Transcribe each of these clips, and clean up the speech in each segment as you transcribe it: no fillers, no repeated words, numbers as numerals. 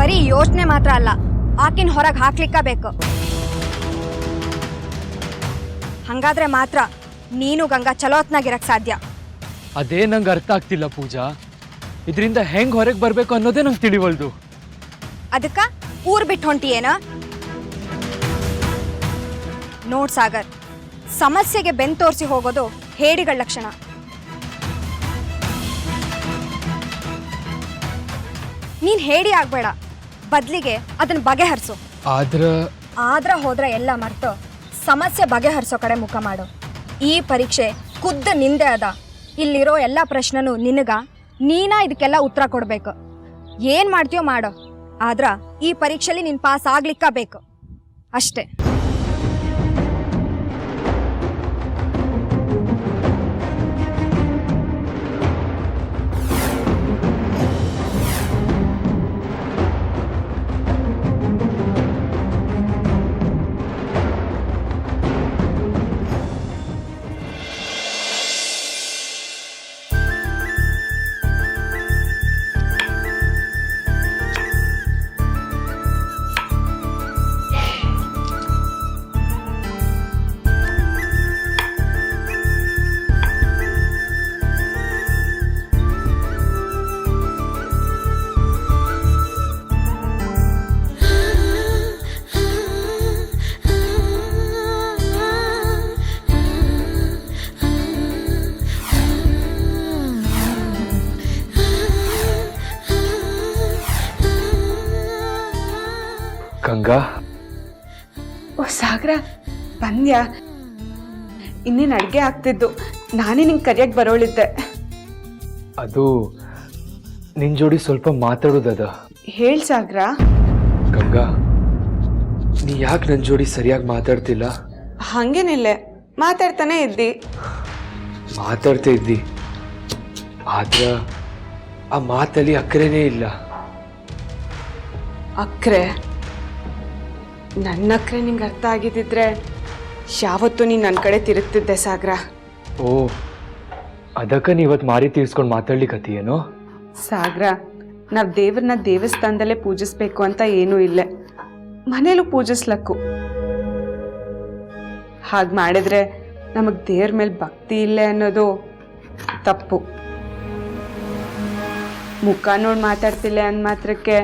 ಬರೀ ಯೋಚನೆ ಮಾತ್ರ ಅಲ್ಲ, ಆಕಿನ ಹೊರಗೆ ಹಾಕ್ಲಿಕ್ಕ ಬೇಕು. ಹಂಗಾದ್ರೆ ಮಾತ್ರ ನೀನು ಗಂಗಾ ಚಲೋತ್ನಾಗಿರಕ್ ಸಾಧ್ಯ. ಅದೇ ನಂಗೆ ಅರ್ಥ ಆಗ್ತಿಲ್ಲ ಪೂಜಾ. ಇದರಿಂದ ಹೆಂಗ್ ಹೊರಗೆ ಬರ್ಬೇಕು ಅನ್ನೋದೇ ನಂಗೆ ತಿಳಿವಲ್ದು. ಅದಕ್ಕ ಊರ್ ಬಿಟ್ಟು ಹೊಂಟಿಯೇನ? ನೋಡ್ ಸಾಗರ್, ಸಮಸ್ಯೆಗೆ ಬೆನ್ ತೋರಿಸಿ ಹೋಗೋದು ಹೇಡಿಗಳ ಲಕ್ಷಣ. ನೀನ್ ಹೇಡಿ ಆಗ್ಬೇಡ, ಬದ್ಲಿಗೆ ಅದನ್ನ ಬಗೆಹರಿಸು. ಆದ್ರ ಹೋದ್ರೆ ಎಲ್ಲ ಮರ್ತು ಸಮಸ್ಯೆ ಬಗೆಹರಿಸೋ ಕಡೆ ಮುಖ ಮಾಡು. ಈ ಪರೀಕ್ಷೆ ಖುದ್ದು ನಿಂದೆ ಅದ. ಇಲ್ಲಿರೋ ಎಲ್ಲ ಪ್ರಶ್ನೆನೂ ನಿನಗ, ನೀನಾ ಇದಕ್ಕೆಲ್ಲ ಉತ್ತರ ಕೊಡ್ಬೇಕು. ಏನ್ ಮಾಡ್ತೀಯೋ ಮಾಡೋ, ಆದ್ರ ಈ ಪರೀಕ್ಷೆಲಿ ನೀನ್ ಪಾಸ್ ಆಗ್ಲಿಕ್ಕ ಬೇಕು ಅಷ್ಟೇ. ಗಂಗಾ, ಓ ಸಾಗರ, ಬಂದ್ಯಾ? ಇನ್ನೇನು ಅಡುಗೆ ಆಗ್ತಿದ್ದು, ನಾನೇ ನಿಂಗೆ ಕರಿಯಕ್ಕೆ ಬರೋಳಿದ್ದೆ. ಅದು ನಿನ್ ಜೋಡಿ ಸ್ವಲ್ಪ ಮಾತಾಡೋದದ. ಹೇಳಿ ಸಾಗರ. ಗಂಗಾ, ನೀ ಯಾಕೆ ನನ್ನ ಜೋಡಿ ಸರಿಯಾಗಿ ಮಾತಾಡ್ತಿಲ್ಲ? ಹಾಗೇನಿಲ್ಲ, ಮಾತಾಡ್ತಾನೆ ಇದ್ದಿ. ಮಾತಾಡ್ತಾ ಇದ್ದಿ, ಆದ್ರ ಆ ಮಾತಲ್ಲಿ ಅಕ್ಕರೇನೇ ಇಲ್ಲ. ಅಕ್ರೆ? ನನ್ನ ಅಕ್ರೆ ನಿಂಗೆ ಅರ್ಥ ಆಗಿದ್ದಿದ್ರೆ ಯಾವತ್ತೂ ನೀನು ನನ್ನ ಕಡೆ ತಿರುಗ್ತಿದ್ದೆ ಸಾಗರ. ಓ, ಅದಕ್ಕೆ ನೀವತ್ತು ಮಾರಿ ತೀರ್ಸ್ಕೊಂಡು ಮಾತಾಡ್ಲಿಕ್ಕತ್ತೀಯೇನೋ? ಸಾಗರ, ನಾವು ದೇವ್ರನ್ನ ದೇವಸ್ಥಾನದಲ್ಲೇ ಪೂಜಿಸ್ಬೇಕು ಅಂತ ಏನೂ ಇಲ್ಲ, ಮನೇಲೂ ಪೂಜಿಸ್ಲಕ್ಕು. ಹಾಗೆ ಮಾಡಿದ್ರೆ ನಮಗೆ ದೇವ್ರ ಮೇಲೆ ಭಕ್ತಿ ಇಲ್ಲ ಅನ್ನೋದು ತಪ್ಪು. ಮುಖ ನೋಡಿ ಮಾತಾಡ್ತಿಲ್ಲ ಅಂದ ಮಾತ್ರಕ್ಕೆ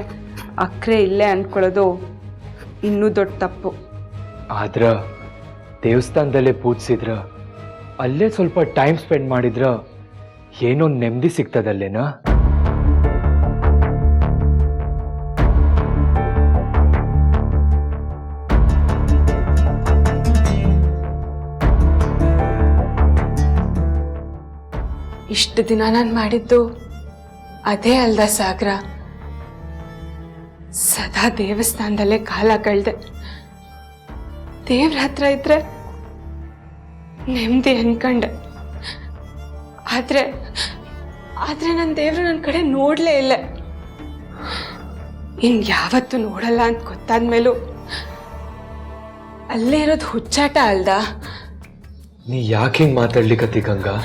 ಅಕ್ರೆ ಇಲ್ಲೇ ಅಂದ್ಕೊಳ್ಳೋದು ಇನ್ನೂ ದೊಡ್ಡ ತಪ್ಪು. ಆದ್ರ ದೇವಸ್ಥಾನದಲ್ಲೇ ಪೂಜಿಸಿದ್ರ, ಅಲ್ಲೇ ಸ್ವಲ್ಪ ಟೈಮ್ ಸ್ಪೆಂಡ್ ಮಾಡಿದ್ರ ಏನೋ ನೆಮ್ಮದಿ ಸಿಗ್ತದಲ್ಲೇನಾ? ಇಷ್ಟು ದಿನ ನಾನು ಮಾಡಿದ್ದು ಅದೇ ಅಲ್ದ ಸಾಗರ. ಸದಾ ದೇವಸ್ಥಾನದಲ್ಲೇ ಕಾಲ ಕಳೆದೆ. ದೇವ್ರ ಹತ್ರ ಇದ್ರೆ ನೆಮ್ಮದಿ ಅನ್ಕಂಡೆ. ಆದ್ರೆ ನನ್ನ ದೇವ್ರು ನನ್ನ ಕಡೆ ನೋಡ್ಲೇ ಇಲ್ಲ. ಇನ್ ಯಾವತ್ತೂ ನೋಡಲ್ಲ ಅಂತ ಗೊತ್ತಾದ್ಮೇಲೂ ಅಲ್ಲೇ ಇರೋದು ಹುಚ್ಚಾಟ ಅಲ್ದ? ನೀ ಯಾಕೆ ಹಿಂಗೆ ಮಾತಾಡ್ಲಿಕ್ಕತ್ತಿ ಗಂಗಾ?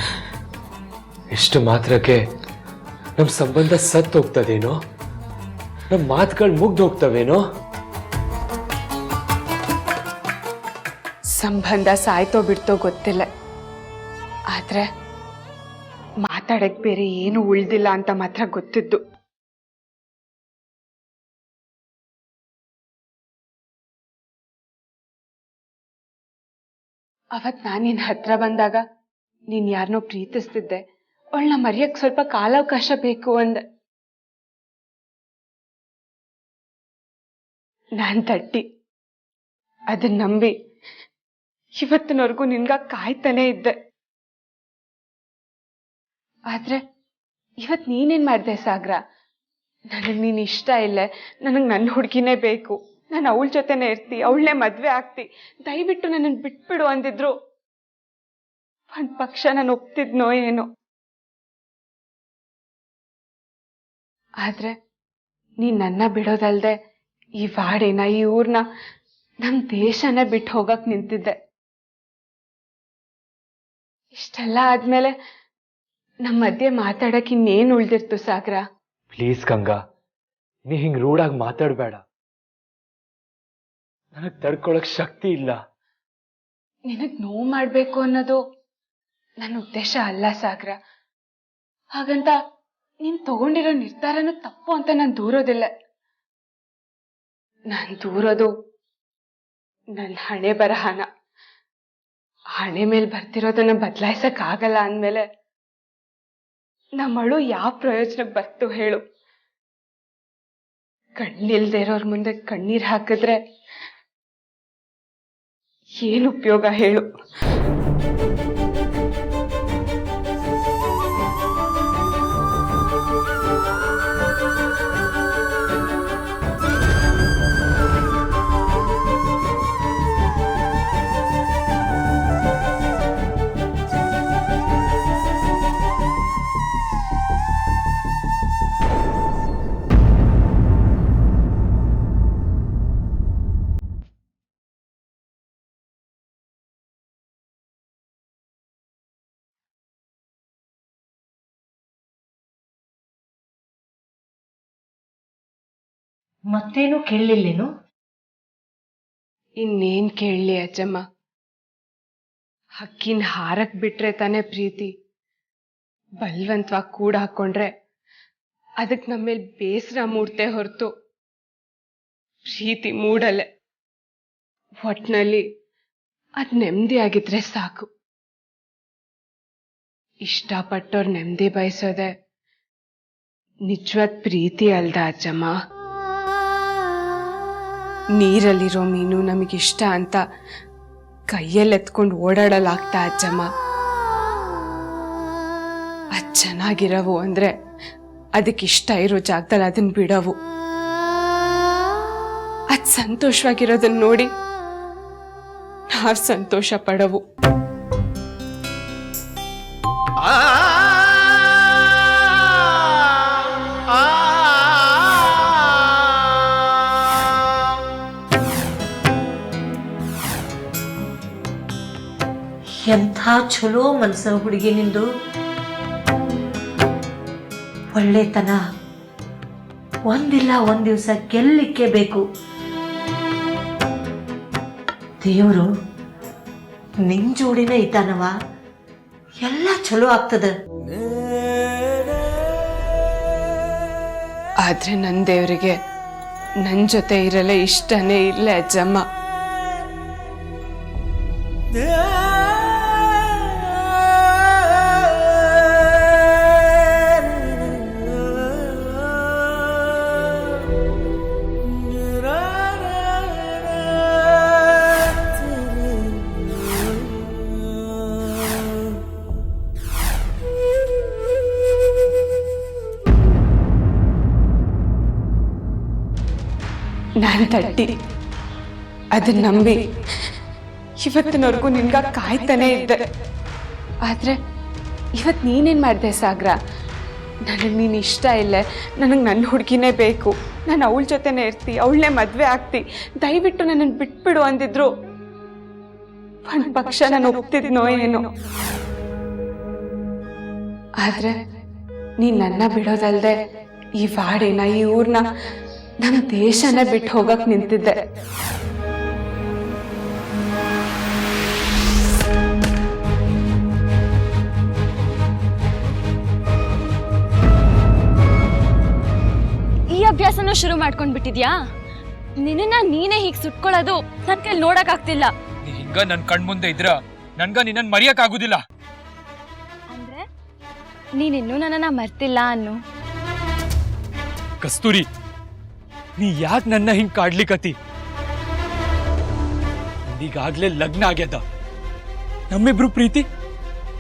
ಎಷ್ಟು ಮಾತ್ರಕ್ಕೆ ನಮ್ಮ ಸಂಬಂಧ ಸತ್ತು ಹೋಗ್ತದೇನೋ? ನಮ್ಮ ಮಾತುಗಳು ಮುಗ್ದು ಹೋಗ್ತವೇನೋ? ಸಂಬಂಧ ಸಾಯ್ತೋ ಬಿಡ್ತೋ ಗೊತ್ತಿಲ್ಲ, ಆದ್ರೆ ಮಾತಾಡಕ್ ಬೇರೆ ಏನು ಉಳ್ದಿಲ್ಲ ಅಂತ ಮಾತ್ರ ಗೊತ್ತಿದ್ದು. ಅವತ್ ನಾನು ನಿನ್ನ ಹತ್ರ ಬಂದಾಗ ನೀನ್ ಯಾರನ್ನೋ ಪ್ರೀತಿಸ್ತಿದ್ದೆ, ಅವಳನ್ನ ಮರೆಯಕ್ ಸ್ವಲ್ಪ ಕಾಲಾವಕಾಶ ಬೇಕು ಅಂದೆ. ನಾನ್ ತಟ್ಟಿ ಅದನ್ನ ನಂಬಿ ಇವತ್ತಿನವರೆಗೂ ನಿನ್ಗ ಕಾಯ್ತಾನೆ ಇದ್ದೆ. ಆದ್ರೆ ಇವತ್ ನೀನೇನ್ ಮಾಡ್ದೆ ಸಾಗರ? ನನಗ್ ನೀನ್ ಇಷ್ಟ ಇಲ್ಲ, ನನಗ್ ನನ್ನ ಹುಡುಗಿನೇ ಬೇಕು, ನಾನು ಅವಳ ಜೊತೆನೆ ಇರ್ತಿ, ಅವಳನ್ನೇ ಮದ್ವೆ ಆಗ್ತಿ, ದಯವಿಟ್ಟು ನನ್ನನ್ನು ಬಿಟ್ಬಿಡು ಅಂದಿದ್ರು ಒಂದ್ ಪಕ್ಷ ನಾನು ಒಪ್ತಿದ್ನೋ ಏನೋ. ಆದ್ರೆ ನೀನ್ ನನ್ನ ಬಿಡೋದಲ್ದೆ ಈ ವಾಡಿನ, ಈ ಊರ್ನ, ನಮ್ ದೇಶನ ಬಿಟ್ಟು ಹೋಗಕ್ ನಿಂತಿದ್ದೆ. ಇಷ್ಟೆಲ್ಲ ಆದ್ಮೇಲೆ ನಮ್ಮ ಮಧ್ಯೆ ಮಾತಾಡಕ್ ಇನ್ನೇನ್ ಉಳ್ದಿರ್ತು ಸಾಗರ? ಪ್ಲೀಸ್ ಗಂಗಾ, ನೀ ಹಿಂಗ್ ರೂಢಾಗಿ ಮಾತಾಡ್ಬೇಡ. ನನಗ್ ತಡ್ಕೊಳಕ್ ಶಕ್ತಿ ಇಲ್ಲ. ನಿನಗ್ ನೋವು ಮಾಡ್ಬೇಕು ಅನ್ನೋದು ನನ್ನ ಉದ್ದೇಶ ಅಲ್ಲ ಸಾಗರ. ಹಾಗಂತ ನೀನ್ ತಗೊಂಡಿರೋ ನಿರ್ಧಾರನೂ ತಪ್ಪು ಅಂತ ನಾನು ದೂರೋದಿಲ್ಲ. ನಾನ್ ದೂರೋದು ನನ್ನ ಹಣೆ ಬರಹನ. ಹಣೆ ಮೇಲೆ ಬರ್ತಿರೋದನ್ನ ಬದಲಾಯಿಸಕ್ ಆಗಲ್ಲ ಅಂದ್ಮೇಲೆ ನಮ್ಮಳು ಯಾವ ಪ್ರಯೋಜನಕ್ಕೆ ಬರ್ತು ಹೇಳು? ಕಣ್ಣಿಲ್ದೇ ಇರೋರ್ ಮುಂದೆ ಕಣ್ಣೀರ್ ಹಾಕಿದ್ರೆ ಏನು ಉಪಯೋಗ ಹೇಳು? ಮತ್ತೇನು ಕೇಳಲಿಲ್ಲೇನು? ಇನ್ನೇನ್ ಕೇಳಲಿ ಅಜ್ಜಮ್ಮ? ಹಕ್ಕಿನ ಹಾರಕ್ ಬಿಟ್ರೆ ತಾನೇ ಪ್ರೀತಿ. ಬಲ್ವಂತವಾಗಿ ಕೂಡ ಹಾಕೊಂಡ್ರೆ ಅದಕ್ ನಮ್ಮೇಲ್ ಬೇಸರ ಮೂಡ್ತೆ ಹೊರತು ಪ್ರೀತಿ ಮೂಡಲ್ಲ. ಒಟ್ನಲ್ಲಿ ಅದ್ ನೆಮ್ಮದಿ ಆಗಿದ್ರೆ ಸಾಕು. ಇಷ್ಟಪಟ್ಟೋರ್ ನೆಮ್ಮದಿ ಬಯಸೋದೆ ನಿಜವಾದ ಪ್ರೀತಿ ಅಲ್ದ ಅಜ್ಜಮ್ಮ. ನೀರಲ್ಲಿರೋ ಮೀನು ನಮಗಿಷ್ಟ ಅಂತ ಕೈಯಲ್ಲಿ ಎತ್ಕೊಂಡು ಓಡಾಡಲಾಗ್ತಾ ಅಜ್ಜಮ್ಮ. ಅದ್ ಚೆನ್ನಾಗಿರವು ಅಂದ್ರೆ ಅದಕ್ಕಿಷ್ಟ ಇರೋ ಜಾಗದಲ್ಲಿ ಅದನ್ನ ಬಿಡವು. ಅದ್ ಸಂತೋಷವಾಗಿರೋದನ್ನ ನೋಡಿ ನಾವ್ ಸಂತೋಷ ಪಡವು. ಎಂಥ ಚಲೋ ಮನಸ್ಸಿನ ಹುಡುಗಿ ನಿಂದು. ಒಳ್ಳೆತನ ಒಂದಿಲ್ಲ ಒಂದ್ ದಿವಸ ಗೆಲ್ಲಿಕ್ಕೆ ಬೇಕು. ದೇವರು ನಿನ್ ಜೋಡಿನ ಇದ್ದಾನವ, ಎಲ್ಲ ಚಲೋ ಆಗ್ತದ. ಆದ್ರೆ ನನ್ ದೇವರಿಗೆ ನನ್ ಜೊತೆ ಇರಲ್ಲ ಇಷ್ಟನೇ ಇಲ್ಲ ಅಜ್ಜಮ್ಮ. ನಾನು ತಟ್ಟಿ ಅದನ್ನ ನಂಬಿ ಇವತ್ತಿನವರೆಗೂ ನಿನ್ಗ ಕಾಯ್ತಾನೆ ಇದ್ದೆ. ಆದ್ರೆ ಇವತ್ ನೀನೇನ್ ಮಾಡ್ದೆ ಸಾಗರ? ನನಗ್ ನೀನ್ ಇಷ್ಟ ಇಲ್ಲ, ನನಗ್ ನನ್ನ ಹುಡುಗಿನೇ ಬೇಕು, ನಾನು ಅವಳ ಜೊತೆನೆ ಇರ್ತಿ, ಅವಳನ್ನೇ ಮದ್ವೆ ಆಗ್ತಿ, ದಯವಿಟ್ಟು ನನ್ನನ್ನು ಬಿಟ್ಬಿಡು ಅಂದಿದ್ರು ಒಂದ್ ಪಕ್ಷ ನಾನು ಒಪ್ತಿದ್ನೋ ಏನೋ. ಆದ್ರೆ ನೀನ್ ನನ್ನ ಬಿಡೋದಲ್ದೆ ಈ ವಾಡಿನ, ಈ ಊರ್ನ, ನಮ್ಮ ದೇಶನ ಬಿಟ್ಟು ಹೋಗಕ್ ನಿಂತಿದ್ದೆ. ಈ ಅಭ್ಯಾಸನೂ ಶುರು ಮಾಡ್ಕೊಂಡ್ ಬಿಟ್ಟಿದ್ಯಾ? ನಿನ್ನ ನೀನೇ ಹೀಗ್ ಸುಟ್ಕೊಳ್ಳೋದು ನನ್ ಕೈಲಿ ನೋಡಕ್ ಆಗ್ತಿಲ್ಲ. ನೀ ಹಿಂಗ ನನ್ ಕಣ್ ಮುಂದೆ ಇದ್ರ ನನ್ಗ ನಿನ್ನನ್ ಮರೆಯಕ್ ಆಗುದಿಲ್ಲ. ಅಂದ್ರೆ ನೀನಿನ್ನೂ ನನ್ನನ್ನ ಮರ್ತಿಲ್ಲ ಅನ್ನು. ಕಸ್ತೂರಿ, ನೀ ಯಾಕ್ ನನ್ನ ಹಿಂಗ್ ಕಾಡ್ಲಿಕತಿ? ಈಗಾಗ್ಲೇ ಲಗ್ನ ಆಗ್ಯದ. ನಮ್ಮಿಬ್ರು ಪ್ರೀತಿ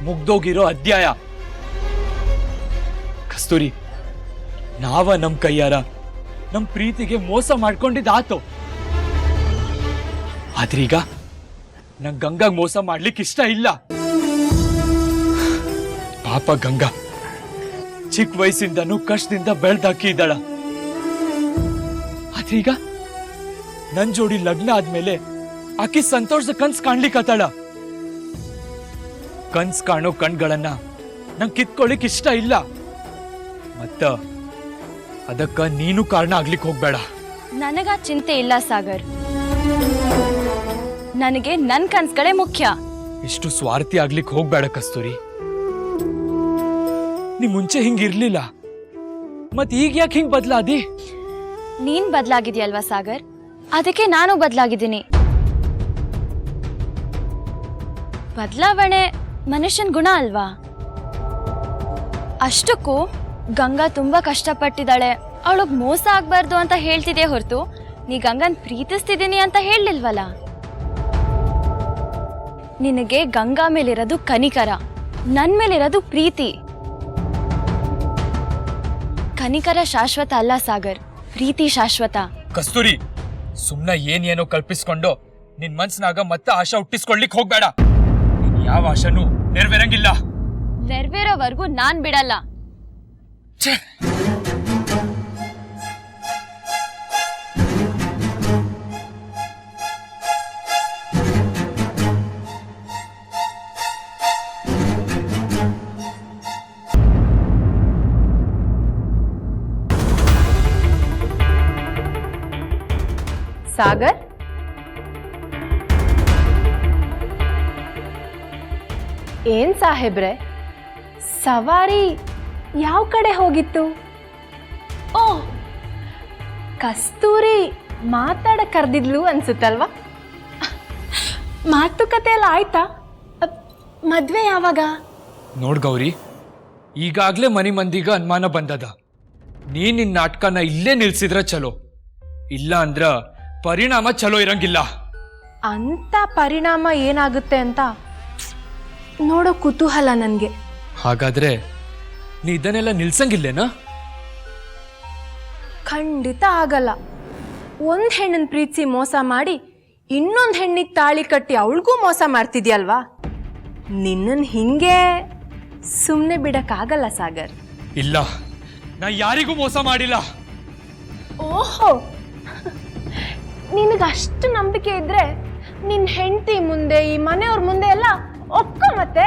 ಮುಗ್ದೋಗಿರೋ ಅಧ್ಯಾಯ. ಕಸ್ತೂರಿ, ನಾವ ನಮ್ ಕೈಯಾರ ನಮ್ ಪ್ರೀತಿಗೆ ಮೋಸ ಮಾಡ್ಕೊಂಡಿದ್ದಾತು. ಆದ್ರೀಗ ನಂಗ್ ಗಂಗಾಗ್ ಮೋಸ ಮಾಡ್ಲಿಕ್ಕೆ ಇಷ್ಟ ಇಲ್ಲ. ಪಾಪ ಗಂಗಾ ಚಿಕ್ಕ ವಯಸ್ಸಿಂದನೂ ಕಷ್ಟದಿಂದ ಬೆಳ್ದಾಕಿದ್ದಾಳ. ಆದ್ರೀಗ ನನ್ ಜೋಡಿ ಲಗ್ನ ಆದ್ಮೇಲೆ ಆಕಿ ಸಂತೋಷದ ಕನ್ಸ್ ಕಾಣ್ಲಿಕ್ಕತ್ತಾಳ. ಕನ್ಸ್ ಕಾಣೋ ಕಣ್ಗಳನ್ನ ನಂಗೆ ಕಿತ್ಕೊಳ್ಳಿಕ್ ಇಷ್ಟ ಇಲ್ಲ. ಮತ್ತ ಅದಕ್ಕ ನೀನು ಕಾರಣ ಆಗ್ಲಿಕ್ಕೆ ಹೋಗ್ಬೇಡ. ನನಗ ಚಿಂತೆ ಇಲ್ಲ ಸಾಗರ್. ನನಗೆ ನನ್ ಕನ್ಸ್ಗಳೇ ಮುಖ್ಯ. ಇಷ್ಟು ಸ್ವಾರ್ಥಿ ಆಗ್ಲಿಕ್ಕೆ ಹೋಗ್ಬೇಡ ಕಸ್ತೂರಿ. ನೀ ಮುಂಚೆ ಹಿಂಗಿರ್ಲಿಲ್ಲ, ಮತ್ ಈಗ ಯಾಕೆ ಹಿಂಗ್ ಬದ್ಲಾದಿ? ನೀನ್ ಬದ್ಲಾಗಿದ್ಯಲ್ವಾ ಸಾಗರ್, ಅದಕ್ಕೆ ನಾನು ಬದ್ಲಾಗಿದ್ದೀನಿ. ಬದಲಾವಣೆ ಮನುಷ್ಯನ್ ಗುಣ ಅಲ್ವಾ? ಅಷ್ಟಕ್ಕೂ ಗಂಗಾ ತುಂಬಾ ಕಷ್ಟಪಟ್ಟಿದ್ದಾಳೆ, ಅವಳಗ್ ಮೋಸ ಆಗ್ಬಾರ್ದು ಅಂತ ಹೇಳ್ತಿದ್ದೆ ಹೊರತು ನೀ ಗಂಗನ್ ಪ್ರೀತಿಸ್ತಿದ್ದೀನಿ ಅಂತ ಹೇಳಲಿಲ್ವಲ್ಲ. ನಿನಗೆ ಗಂಗಾ ಮೇಲಿರೋದು ಕನಿಕರ, ನನ್ ಮೇಲಿರೋದು ಪ್ರೀತಿ. ಕನಿಕರ ಶಾಶ್ವತ ಅಲ್ಲ ಸಾಗರ್, ಪ್ರೀತಿ ಶಾಶ್ವತ. ಕಸ್ತೂರಿ, ಸುಮ್ನ ಏನೇನೋ ಕಲ್ಪಿಸ್ಕೊಂಡು ನಿನ್ ಮನ್ಸ್ನಾಗ ಮತ್ತೆ ಆಶಾ ಹುಟ್ಟಿಸ್ಕೊಳ್ಲಿಕ್ ಹೋಗ್ಬೇಡ. ನೀನ್ ಯಾವ ಆಶಾನು ನೆರವೇರಂಗಿಲ್ಲ. ನೆರವೇರೋವರೆಗೂ ನಾನ್ ಬಿಡಲ್ಲ. ಸಾಗರ್, ಏನ್ ಸಾಹೇಬ್ರೆ, ಸವಾರಿ ಯಾವ ಕಡೆ ಹೋಗಿತ್ತು? ಓ, ಕಸ್ತೂರಿ ಮಾತಾಡ ಕರೆದಿದ್ಲು ಅನ್ಸುತ್ತಲ್ವಾ? ಮಾತುಕತೆ ಎಲ್ಲ ಆಯ್ತಾ? ಮದ್ವೆ ಯಾವಾಗ? ನೋಡ್ ಗೌರಿ, ಈಗಾಗ್ಲೇ ಮನಿ ಮಂದಿಗ ಅನುಮಾನ ಬಂದದ. ನಿನ್ ನಾಟಕನ ಇಲ್ಲೇ ನಿಲ್ಸಿದ್ರ ಚಲೋ, ಇಲ್ಲ ಅಂದ್ರ ಪರಿಣಾಮ ಚಲೋ ಇರಂಗಿಲ್ಲ. ಅಂತ ಪರಿಣಾಮ ಏನಾಗುತ್ತೆ ಅಂತ ನೋಡೋ ಕುತೂಹಲ ನನ್ಗೆ. ಹಾಗಾದ್ರೆ ನೀ ಇದನ್ನೆಲ್ಲ ನಿಲ್ಸಂಗಿಲ್ಲೇನಾ? ಖಂಡಿತ ಆಗಲ್ಲ. ಒಂದ್ ಹೆಣ್ಣನ್ ಪ್ರೀತಿಸಿ ಮೋಸ ಮಾಡಿ ಇನ್ನೊಂದ್ ಹೆಣ್ಣಿಗೆ ತಾಳಿ ಕಟ್ಟಿ ಅವಳಿಗೂ ಮೋಸ ಮಾಡ್ತಿದ್ಯಲ್ವಾ? ನಿನ್ನನ್ ಹಿಂಗೆ ಸುಮ್ಮನೆ ಬಿಡಕ್ಕಾಗಲ್ಲ ಸಾಗರ್. ಇಲ್ಲ, ನಾ ಯಾರಿಗೂ ಮೋಸ ಮಾಡಿಲ್ಲ. ಓಹೋ, ನಿನಗಷ್ಟು ನಂಬಿಕೆ ಇದ್ರೆ ನಿನ್ ಹೆಂಡತಿ ಮುಂದೆ, ಈ ಮನೆಯವ್ರ ಮುಂದೆ ಎಲ್ಲ ಒಪ್ಕೊ. ಮತ್ತೆ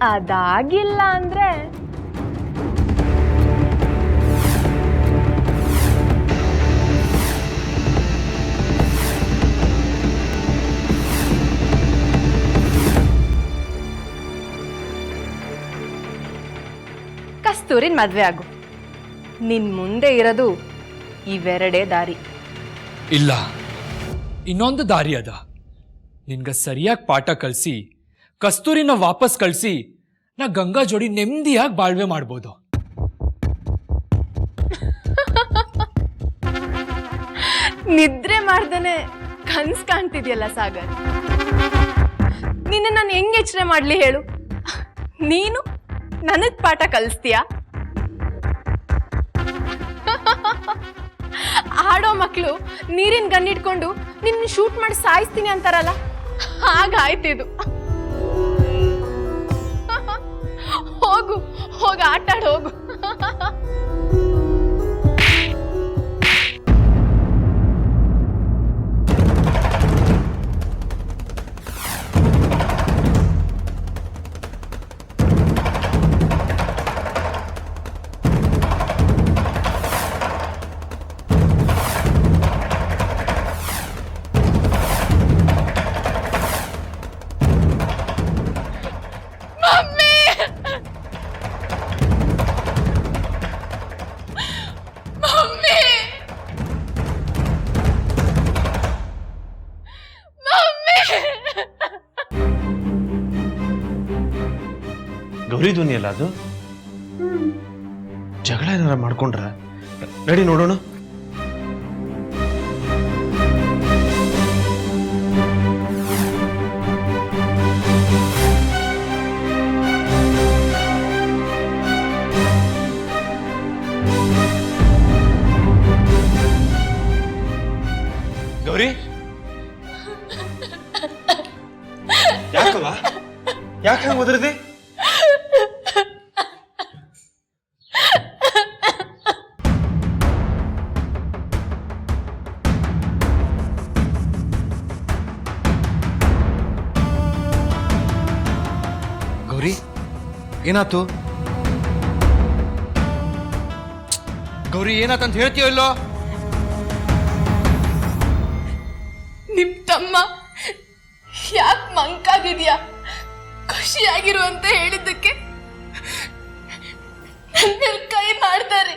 ಅದಾಗಿಲ್ಲ ಅಂದ್ರೆ ಕಸ್ತೂರಿನ್ ಮದ್ವೆ ಆಗು. ನಿನ್ ಮುಂದೆ ಇರೋದು ಇವೆರಡೇ ದಾರಿ. ಇಲ್ಲ, ಇನ್ನೊಂದು ದಾರಿ ಅದ. ನಿನ್ಗ ಸರಿಯಾಗಿ ಪಾಠ ಕಲ್ಸಿ ಕಸ್ತೂರಿನ ವಾಪಸ್ ಕಳ್ಸಿ ನಾ ಗಂಗಾ ಜೋಡಿ ನೆಮ್ಮದಿಯಾಗಿ ಬಾಳ್ವೆ ಮಾಡ್ಬೋದು. ನಿದ್ರೆ ಮಾಡ್ದೇನೆ ಕನ್ಸ್ ಕಾಣ್ತಿದ್ಯಲ್ಲ ಸಾಗರ್. ನಿನ್ನ ನಾನು ಹೆಂಗ್ ಎಚ್ಚರ ಮಾಡ್ಲಿ ಹೇಳು? ನೀನು ನನಗ್ ಪಾಠ ಕಲಿಸ್ತೀಯ? ಆಡೋ ಮಕ್ಕಳು ನೀರಿನ ಗನ್ನಿಟ್ಕೊಂಡು ನಿನ್ನ ಶೂಟ್ ಮಾಡಿ ಸಾಯಿಸ್ತೀನಿ ಅಂತಾರಲ್ಲ, ಹಾಗಾಯ್ತಿದು. ಹೋಗು, ಹೋಗಿ ಆಟಾಡ್ ಹೋಗು. ಗೌರಿ ಧ್ವನಿ ಅಲ್ಲ ಅದು? ಜಗಳ ಏನಾರ ಮಾಡ್ಕೊಂಡ್ರ? ನಡಿ ನೋಡೋಣ. ಗೌರಿ, ಯಾಕವ್ವ? ಯಾಕೆ ಹಂಗ ಒದರದೆ? ಗೌರಿ, ಏನಾತು? ಗೌರಿ ಏನಾತಂತ ಹೇಳ್ತೀಯೋ ಇಲ್ಲೋ? ನಿಮ್ ತಮ್ಮ ಯಾಕೆ ಮಂಕಾಗಿದ್ಯಾ ಖುಷಿಯಾಗಿರು ಅಂತ ಹೇಳಿದ್ದಕ್ಕೆ ನನ್ ಮೇಲ್ ಕೈ ಮಾಡ್ತಾರೆ.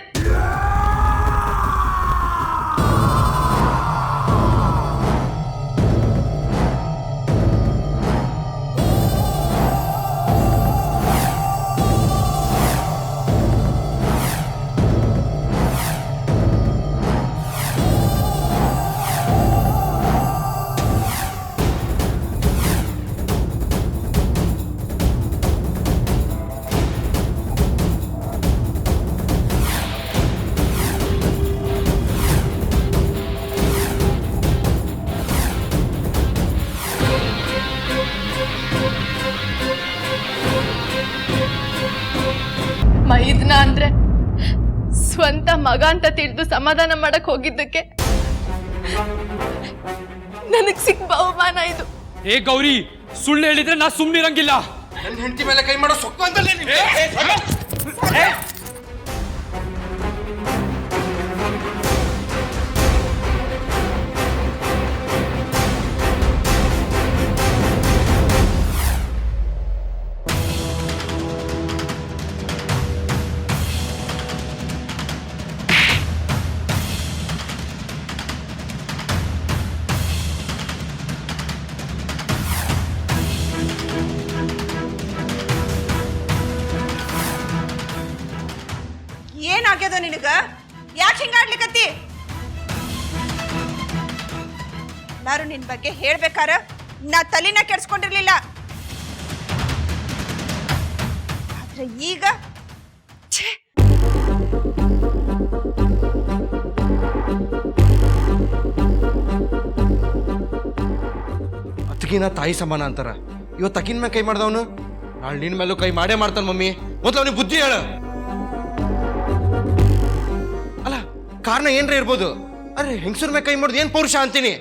ಮೈದ್ನ ಅಂದ್ರೆ ಸ್ವಂತ ಮಗ ಅಂತ ತಿಳಿದು ಸಮಾಧಾನ ಮಾಡಕ್ ಹೋಗಿದ್ದಕ್ಕೆ ನನಗ್ ಸಿಕ್ಕ ಬಹುಮಾನ ಇದು. ಏ ಗೌರಿ, ಸುಳ್ಳು ಹೇಳಿದ್ರೆ ನಾ ಸುಮ್ಮನಿರಂಗಿಲ್ಲ. ನನ್ನ ಹೆಂಡತಿ ಮೇಲೆ ಕೈ ಮಾಡೋ ಸೊಕ್ಕು ಅಂತಲೇ ನೀನು. ಏನಾಗ್ಯದ ನಿನಗ? ಯಾಕೆ ಹಿಂಗಾಡ್ಲಿಕತ್ತಿ? ನಾನು ನಿನ್ ಬಗ್ಗೆ ಹೇಳ್ಬೇಕಾರ ನಾ ತಲೆನ ಕೆಡ್ಸ್ಕೊಂಡಿರ್ಲಿಲ್ಲ. ಆದ್ರೆ ಈಗ ಛೇ! ಅತ್ತಿಗಿನ ತಾಯಿ ಸಮಾನ ಅಂತಾರ. ಇವತ್ತು ಅಕ್ಕಿನ ಮೇಲೆ ಕೈ ಮಾಡ್ದವನು ನಾಳೆ ನಿನ್ನ ಮೇಲೂ ಕೈ ಮಾಡೇ ಮಾಡ್ತಾನೆ. ಮಮ್ಮಿ, ಮೊದಲು ಅವನಿಗೆ ಬುದ್ಧಿ ಹೇಳ. ಅಲ್ಲ, ಕಾರಣ ಏನ್ರ ಇರ್ಬೋದು. ಅರೆ, ಹೆಂಗಸರ ಮೇಲೆ ಕೈ ಮಾಡೋದು ಏನ್ ಪೌರುಷ ಅಂತೀನಿ.